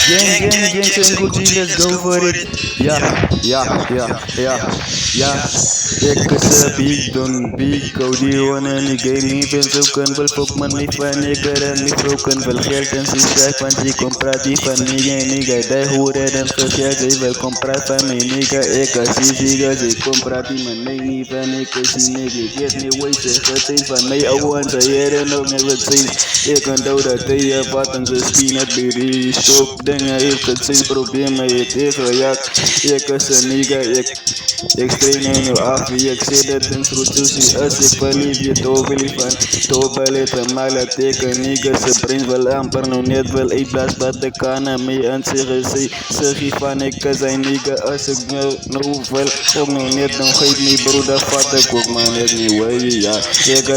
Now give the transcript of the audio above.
Gang, zijn Gucci, let's go for it. Ja. Ik is big don big, die wanna nigga, mi penso kan wel fok man mi fan nigga, en mi broken wel geld en si zeg van die compra die van nigga, die horen en gezegd, die wil compra van mij nigga, ik als nigga, die compra die man nee niet van ik is nigga, get me way ze gezien van mij, want ze heren ook niet wat zien, ik kan dat die wat en ze spien het bij shop, dingen ik het zijn problemen, ik gejakt, ik is een nigga, ik strain in je af, ik zeg dat een prostitutie als ik verlief je tobeli van mala teken nigga, ze brengt wel amper nou net wel ik blaas wat de kanen mee en zeg van ik zijn nigga, als ik nou wel ook nou net dan geef me broeder vat ik ook maar net niet way, ja, ik